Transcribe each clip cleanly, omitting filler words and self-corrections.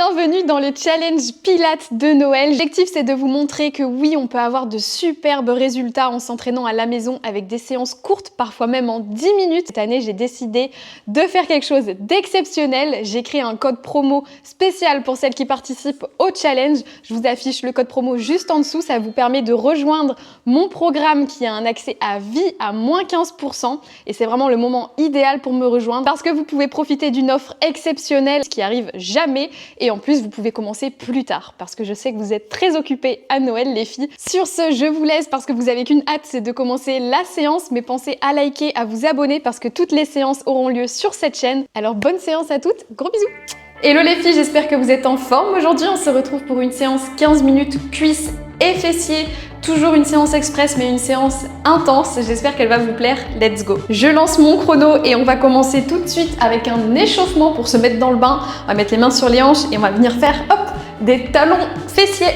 Bienvenue dans le challenge Pilates de Noël. L'objectif, c'est de vous montrer que oui, on peut avoir de superbes résultats en s'entraînant à la maison avec des séances courtes, parfois même en 10 minutes. Cette année, j'ai décidé de faire quelque chose d'exceptionnel. J'ai créé un code promo spécial pour celles qui participent au challenge. Je vous affiche le code promo juste en dessous. Ça vous permet de rejoindre mon programme qui a un accès à vie à moins 15%. Et c'est vraiment le moment idéal pour me rejoindre parce que vous pouvez profiter d'une offre exceptionnelle qui arrive jamais. Et en plus, vous pouvez commencer plus tard parce que je sais que vous êtes très occupés à Noël, les filles. Sur ce, je vous laisse parce que vous avez qu'une hâte, c'est de commencer la séance. Mais pensez à liker, à vous abonner parce que toutes les séances auront lieu sur cette chaîne. Alors bonne séance à toutes, gros bisous! Hello les filles, j'espère que vous êtes en forme. Aujourd'hui, on se retrouve pour une séance 15 minutes cuisses et fessiers. Toujours une séance express, mais une séance intense. J'espère qu'elle va vous plaire. Let's go! Je lance mon chrono et on va commencer tout de suite avec un échauffement pour se mettre dans le bain. On va mettre les mains sur les hanches et on va venir faire, hop, des talons fessiers.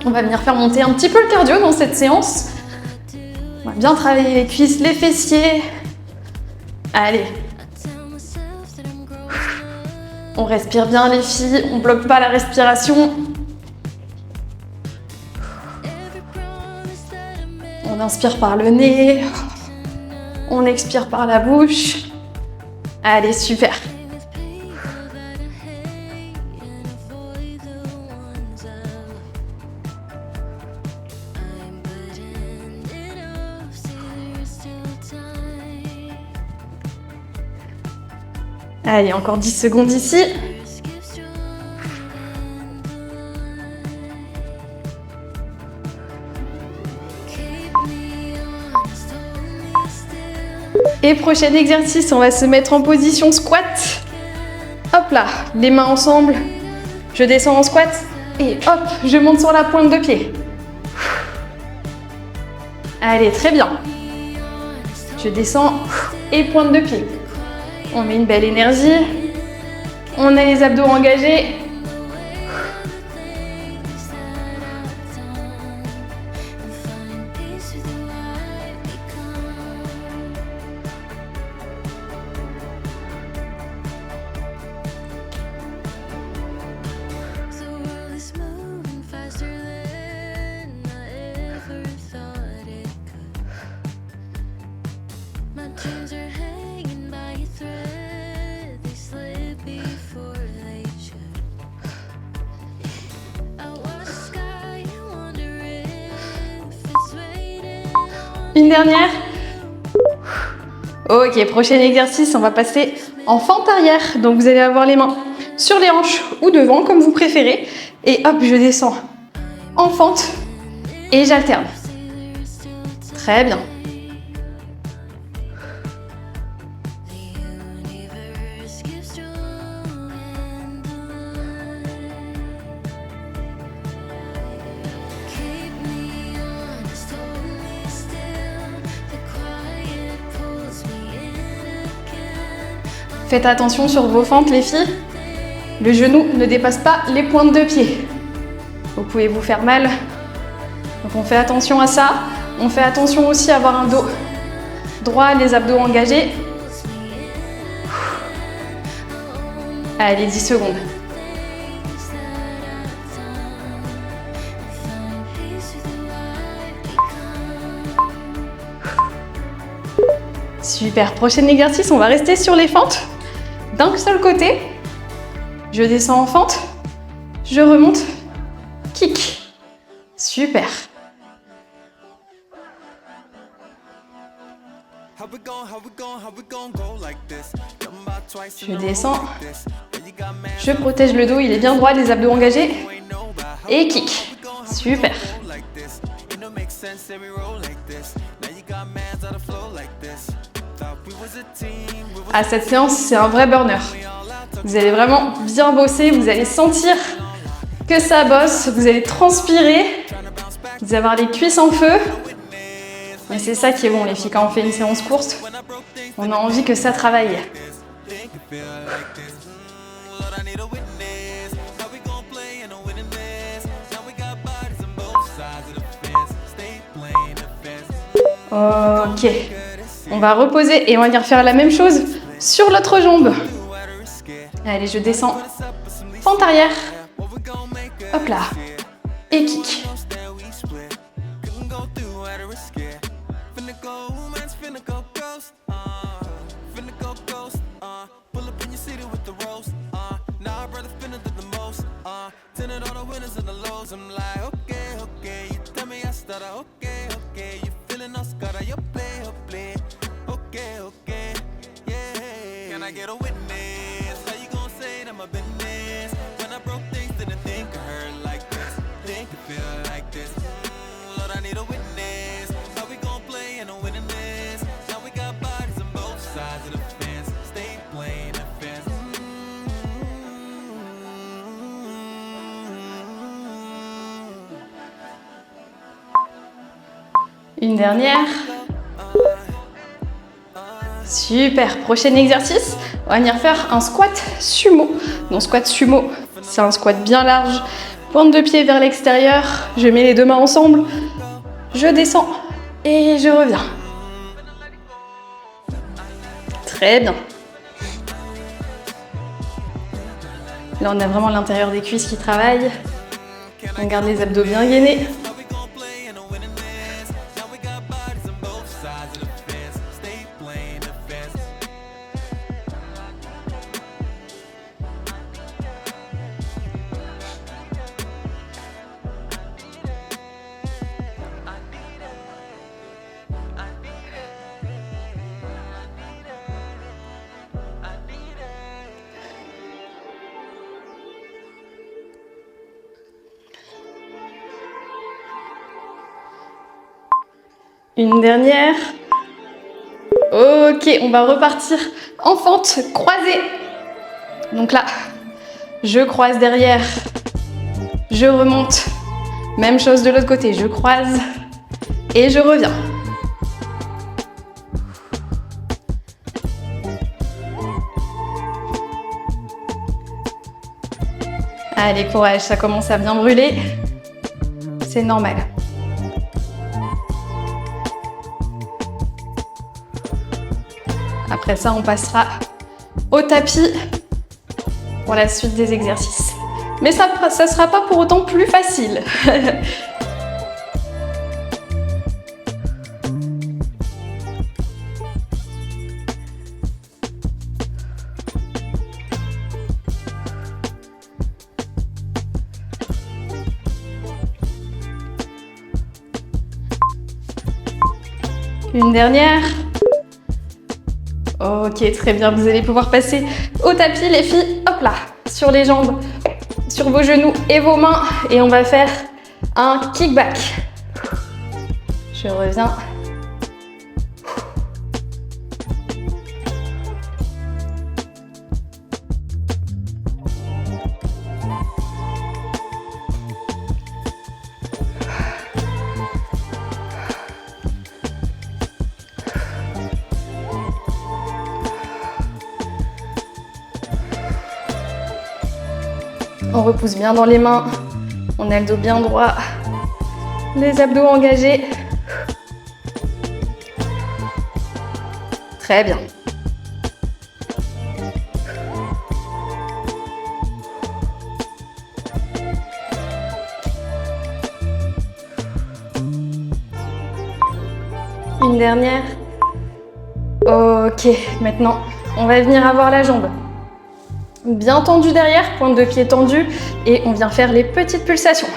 On va venir faire monter un petit peu le cardio dans cette séance. On va bien travailler les cuisses, les fessiers. Allez! On respire bien les filles, on bloque pas la respiration. On inspire par le nez, on expire par la bouche. Allez, super. Allez, encore 10 secondes ici. Et prochain exercice, on va se mettre en position squat. Hop là, les mains ensemble. Je descends en squat et hop, je monte sur la pointe de pied. Allez, très bien. Je descends et pointe de pied. On met une belle énergie. On a les abdos engagés. Une dernière. Ok, prochain exercice, on va passer en fente arrière. Donc vous allez avoir les mains sur les hanches ou devant, comme vous préférez. Et hop, je descends en fente et j'alterne. Très bien. Faites attention sur vos fentes les filles, le genou ne dépasse pas les pointes de pied. Vous pouvez vous faire mal, donc on fait attention à ça. On fait attention aussi à avoir un dos droit, les abdos engagés. Allez, 10 secondes. Super, prochain exercice, on va rester sur les fentes. D'un seul côté, je descends en fente, je remonte, kick. Super. Je descends, je protège le dos, il est bien droit, les abdos engagés, et kick. Super. Ah, cette séance, c'est un vrai burner. Vous allez vraiment bien bosser, vous allez sentir que ça bosse, vous allez transpirer, vous allez avoir les cuisses en feu. Et c'est ça qui est bon, les filles, quand on fait une séance courte, on a envie que ça travaille. Ok. On va reposer et on va venir faire la même chose sur l'autre jambe. Allez, je descends Fente arrière. Hop là. Et kick. Une dernière. Super, prochain exercice, on va venir faire un squat sumo. Donc squat sumo, c'est un squat bien large, pointe de pied vers l'extérieur, je mets les deux mains ensemble, je descends et je reviens. Très bien. Là on a vraiment l'intérieur des cuisses qui travaille. On garde les abdos bien gainés. Une dernière. Ok, on va repartir en fente croisée. Donc là, je croise derrière, je remonte. Même chose de l'autre côté, je croise et je reviens. Allez, courage, ça commence à bien brûler. C'est normal. Après ça, on passera au tapis pour la suite des exercices. Mais ça ne sera pas pour autant plus facile. Une dernière. Ok, très bien, vous allez pouvoir passer au tapis les filles, hop là, sur les jambes, sur vos genoux et vos mains. Et on va faire un kickback. Je reviens. On repousse bien dans les mains, on a le dos bien droit, les abdos engagés. Très bien. Une dernière. Ok, maintenant on va venir avoir la jambe bien tendue derrière, pointe de pied tendue, et on vient faire les petites pulsations.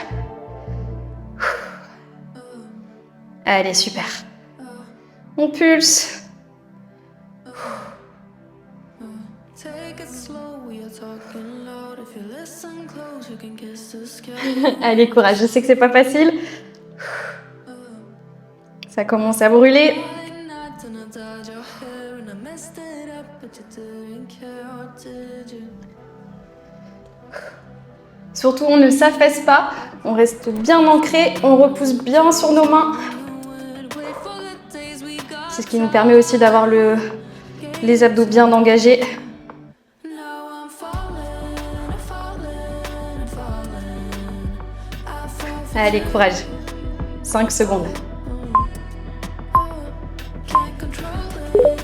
Allez, super. On pulse. Allez, courage, je sais que c'est pas facile. Ça commence à brûler. Surtout, on ne s'affaisse pas, on reste bien ancré, on repousse bien sur nos mains. C'est ce qui nous permet aussi d'avoir les abdos bien engagés. Allez, courage. 5 secondes.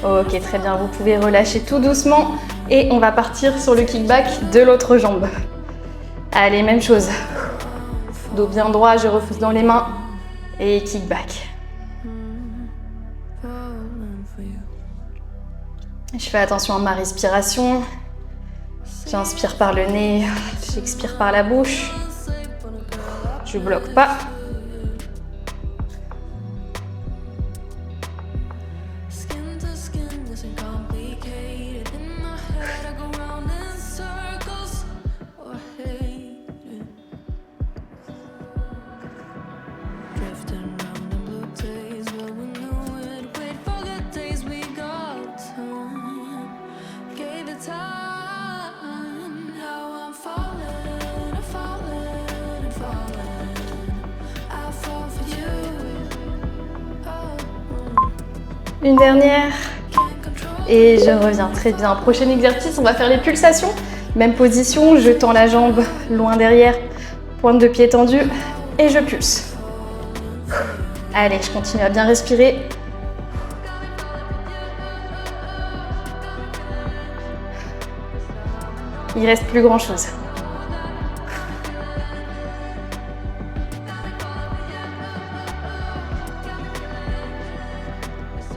Ok, très bien, vous pouvez relâcher tout doucement et on va partir sur le kickback de l'autre jambe. Allez, même chose. Dos bien droit, je refuse dans les mains. Et kick back. Je fais attention à ma respiration. J'inspire par le nez, j'expire par la bouche. Je bloque pas. Une dernière. Et je reviens, très bien. Prochain exercice, on va faire les pulsations. Même position, je tends la jambe loin derrière, pointe de pied tendue et je pulse. Allez, je continue à bien respirer. Il reste plus grand chose.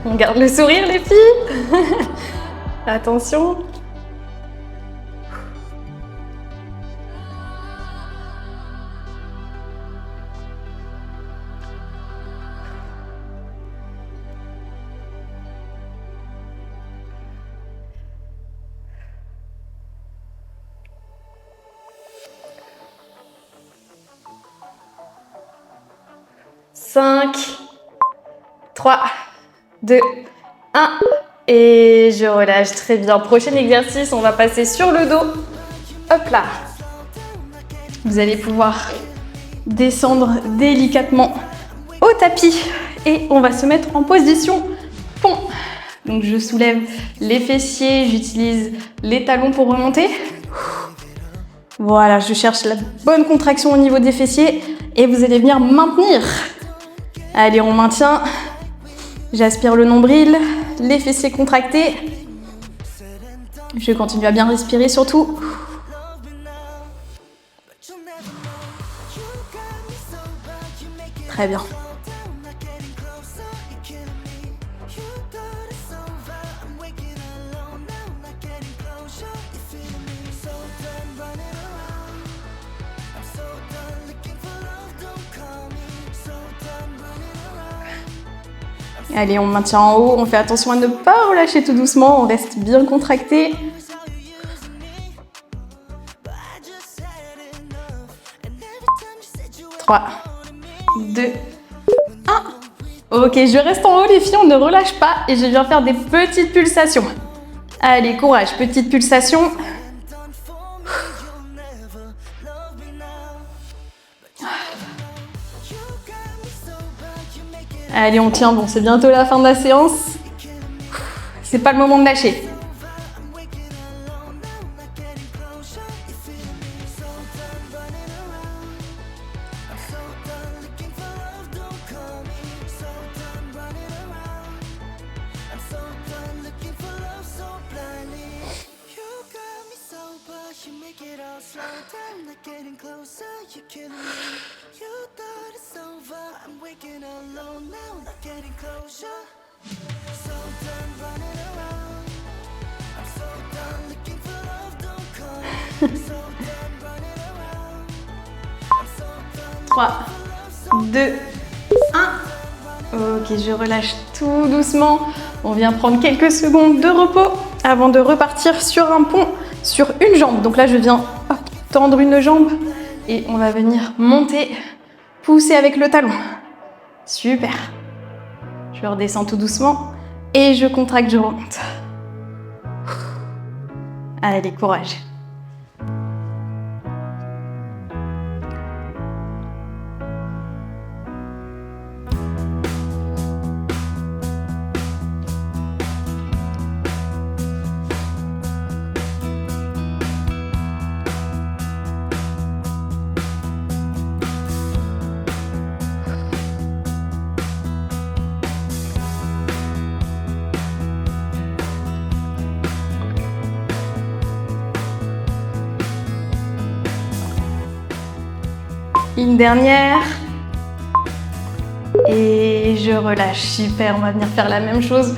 On garde le sourire, les filles. Attention. Cinq, 3, 2, 1 et je relâche, très bien. Prochain exercice, on va passer sur le dos. Hop là. Vous allez pouvoir descendre délicatement au tapis et on va se mettre en position pont. Donc je soulève les fessiers, j'utilise les talons pour remonter. Voilà, je cherche la bonne contraction au niveau des fessiers et vous allez venir maintenir. Allez, on maintient. J'aspire le nombril, les fessiers contractés. Je continue à bien respirer surtout. Très bien. Allez, on maintient en haut, on fait attention à ne pas relâcher tout doucement, on reste bien contracté. Trois, 2, 1. Ok, je reste en haut les filles, on ne relâche pas et je viens faire des petites pulsations. Allez, courage, petite pulsation. Allez, on tient, bon, c'est bientôt la fin de la séance. C'est pas le moment de lâcher. Trois, 2, 1. Ok, je relâche tout doucement. On vient prendre quelques secondes de repos avant de repartir sur un pont sur une jambe. Donc là, je viens tendre une jambe et on va venir monter, pousser avec le talon. Super. Je redescends tout doucement et je contracte, je remonte. Allez, courage. Une dernière. Et je relâche. Super, on va venir faire la même chose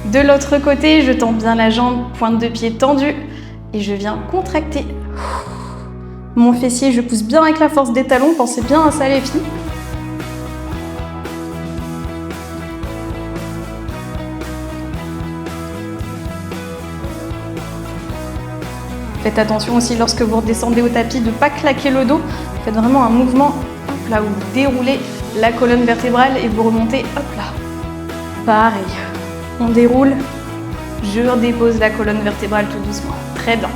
de l'autre côté. Je tends bien la jambe, pointe de pied tendue. Et je viens contracter mon fessier. Je pousse bien avec la force des talons. Pensez bien à ça les filles. Faites attention aussi lorsque vous redescendez au tapis de ne pas claquer le dos. Faites vraiment un mouvement hop là, où vous déroulez la colonne vertébrale et vous remontez hop là. Pareil. On déroule, je redépose la colonne vertébrale tout doucement. Très bien.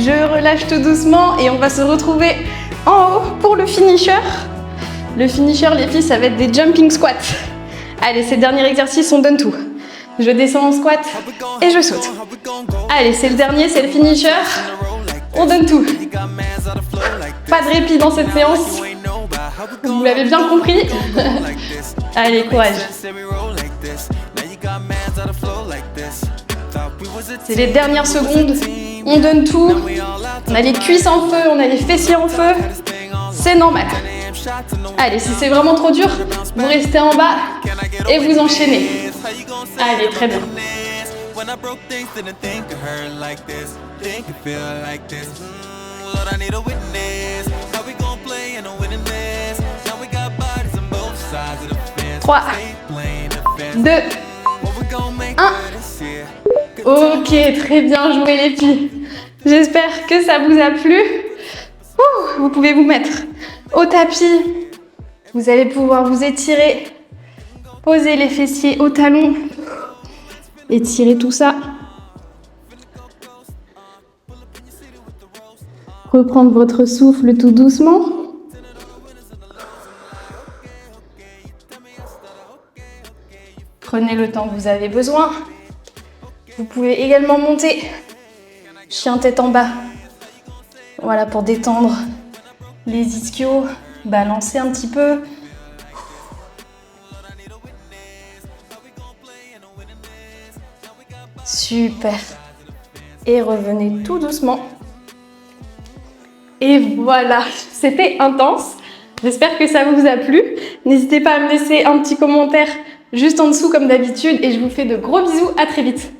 Je relâche tout doucement et on va se retrouver en haut pour le finisher. Le finisher, les filles, ça va être des jumping squats. Allez, c'est le dernier exercice, on donne tout. Je descends en squat et je saute. Allez, c'est le dernier, c'est le finisher. On donne tout. Pas de répit dans cette séance. Vous l'avez bien compris. Allez, courage. C'est les dernières secondes. On donne tout. On a les cuisses en feu, on a les fessiers en feu. C'est normal. Allez, si c'est vraiment trop dur, vous restez en bas et vous enchaînez. Allez, très bien. Trois, 2, 1. Ok, très bien joué les filles. J'espère que ça vous a plu. Vous pouvez vous mettre au tapis. Vous allez pouvoir vous étirer. Poser les fessiers au talon. Étirer tout ça. Reprendre votre souffle tout doucement. Prenez le temps que vous avez besoin. Vous pouvez également monter, chien tête en bas. Voilà, pour détendre les ischios, balancer un petit peu. Super. Et revenez tout doucement. Et voilà, c'était intense. J'espère que ça vous a plu. N'hésitez pas à me laisser un petit commentaire juste en dessous comme d'habitude et je vous fais de gros bisous, à très vite.